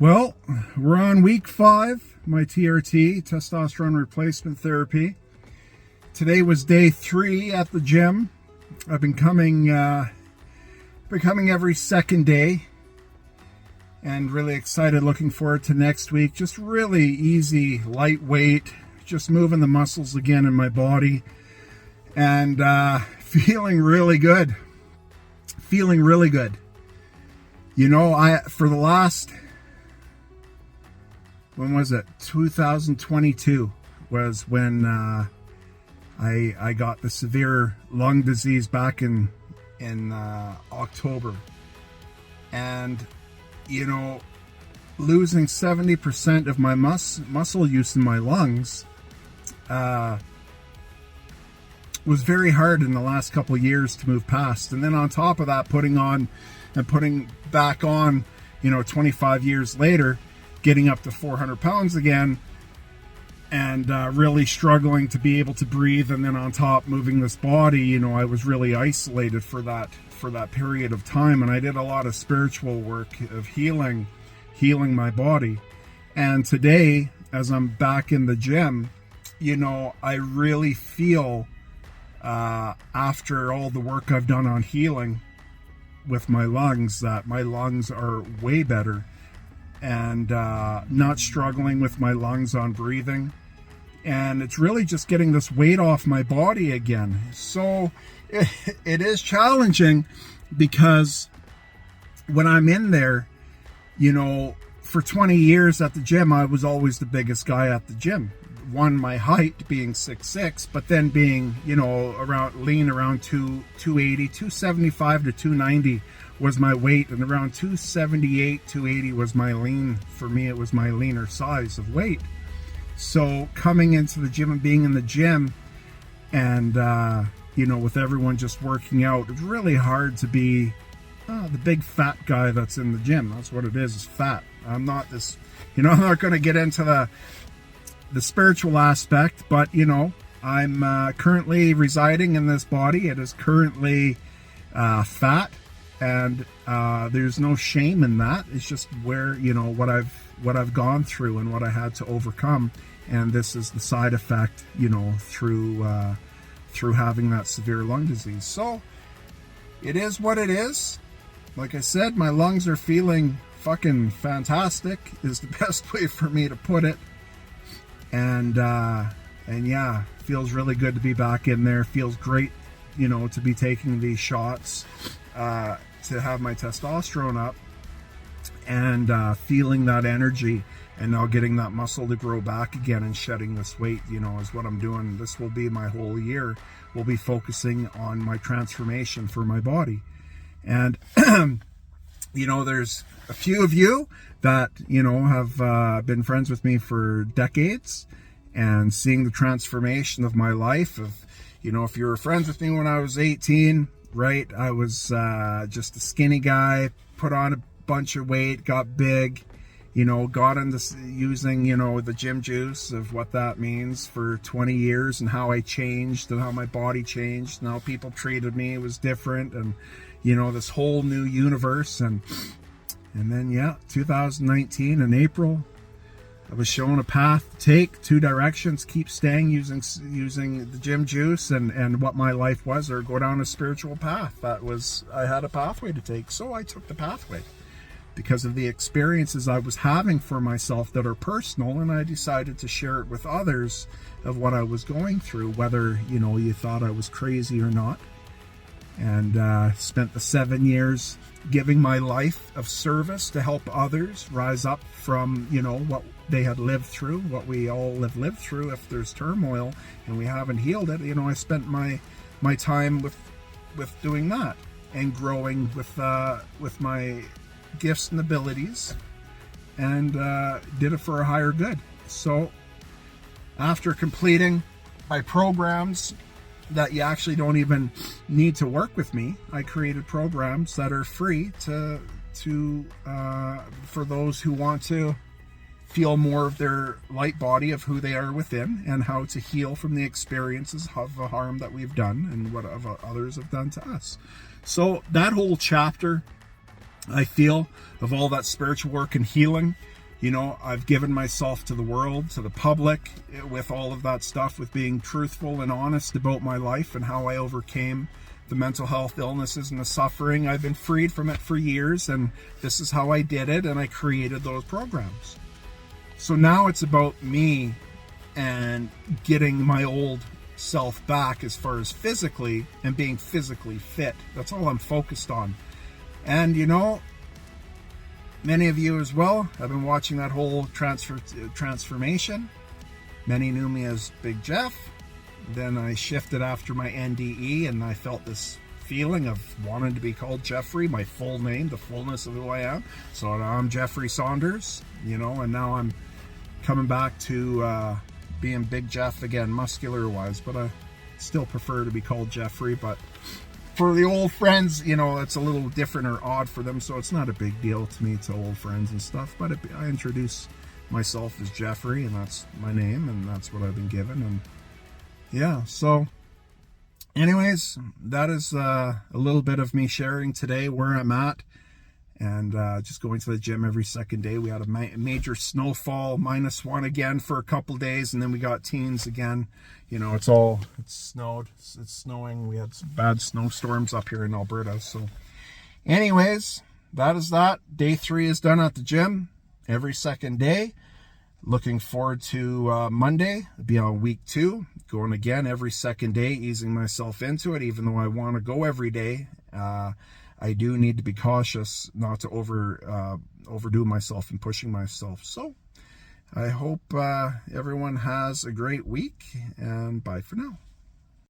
Well, we're on week 5, my TRT, testosterone replacement therapy. Today was day 3 at the gym. I've been coming every second day and really excited, looking forward to next week. Just really easy, lightweight, just moving the muscles again in my body and feeling really good. Feeling really good. You know, for the last... when was it? 2022 was when I got the severe lung disease back in October. And, you know, losing 70% of my muscle use in my lungs was very hard in the last couple of years to move past. And then on top of that, putting back on, you know, 25 years later, getting up to 400 pounds again and really struggling to be able to breathe, and then on top moving this body, you know, I was really isolated for that period of time. And I did a lot of spiritual work of healing my body. And today, as I'm back in the gym, you know, I really feel after all the work I've done on healing with my lungs, that my lungs are way better, and not struggling with my lungs on breathing. And it's really just getting this weight off my body again. So it is challenging, because when I'm in there, you know, for 20 years at the gym, I was always the biggest guy at the gym. One, my height being 6'6", but then being, you know, lean around 280, 275 to 290 was my weight, and around 278, 280 was my lean. For me, it was my leaner size of weight. So coming into the gym and being in the gym and, you know, with everyone just working out, it's really hard to be the big fat guy that's in the gym. That's what it is fat. I'm not this, you know, I'm not going to get into the spiritual aspect, but, you know, I'm currently residing in this body. It is currently fat. And there's no shame in that. It's just where, you know, what I've gone through and what I had to overcome. And this is the side effect, you know, through having that severe lung disease. So it is what it is. Like I said, my lungs are feeling fucking fantastic, is the best way for me to put it. And yeah, feels really good to be back in there. Feels great, you know, to be taking these shots. To have my testosterone up and feeling that energy, and now getting that muscle to grow back again and shedding this weight, you know, is what I'm doing. This will be my whole year. We'll be focusing on my transformation for my body. And, you know, there's a few of you that, you know, have been friends with me for decades, and seeing the transformation of my life. Of, you know, if you were friends with me when I was 18, right, I was just a skinny guy, put on a bunch of weight, got big, you know, got into using, you know, the gym juice, of what that means, for 20 years, and how I changed and how my body changed and how people treated me was different, and, you know, this whole new universe. And then, yeah, 2019 in April, I was shown a path to take, 2 directions: keep staying using the gym juice and what my life was, or go down a spiritual path. I had a pathway to take, so I took the pathway because of the experiences I was having for myself that are personal, and I decided to share it with others of what I was going through, whether, you know, you thought I was crazy or not. And spent the 7 years giving my life of service to help others rise up from, you know, what they had lived through, what we all have lived through. If there's turmoil and we haven't healed it, you know, I spent my time with doing that, and growing with my gifts and abilities, and did it for a higher good. So after completing my programs that you actually don't even need to work with me, I created programs that are free to for those who want to feel more of their light body, of who they are within, and how to heal from the experiences of the harm that we've done and what others have done to us. So that whole chapter I feel of all that spiritual work and healing. You know, I've given myself to the world, to the public, with all of that stuff, with being truthful and honest about my life and how I overcame the mental health illnesses and the suffering. I've been freed from it for years, and this is how I did it, and I created those programs. So now it's about me and getting my old self back as far as physically and being physically fit. That's all I'm focused on. And you know, many of you as well have been watching that whole transformation. Many knew me as Big Jeff. Then I shifted after my NDE, and I felt this feeling of wanting to be called Jeffrey, my full name, the fullness of who I am. So now I'm Jeffrey Saunders, you know, and now I'm coming back to being Big Jeff again, muscular wise, but I still prefer to be called Jeffrey. But for the old friends, you know, it's a little different or odd for them, so it's not a big deal to me, to old friends and stuff. But I introduce myself as Jeffrey, and that's my name, and that's what I've been given. And yeah, so anyways, that is a little bit of me sharing today where I'm at, and just going to the gym every second day. We had a major snowfall, -1 again for a couple days, and then we got teens again. You know, it's snowed, it's snowing. We had some bad snowstorms up here in Alberta. So anyways, that is that. Day 3 is done at the gym every second day. Looking forward to Monday, be on week 2, going again every second day, easing myself into it. Even though I want to go every day, I do need to be cautious not to overdo myself and pushing myself. So I hope everyone has a great week, and bye for now.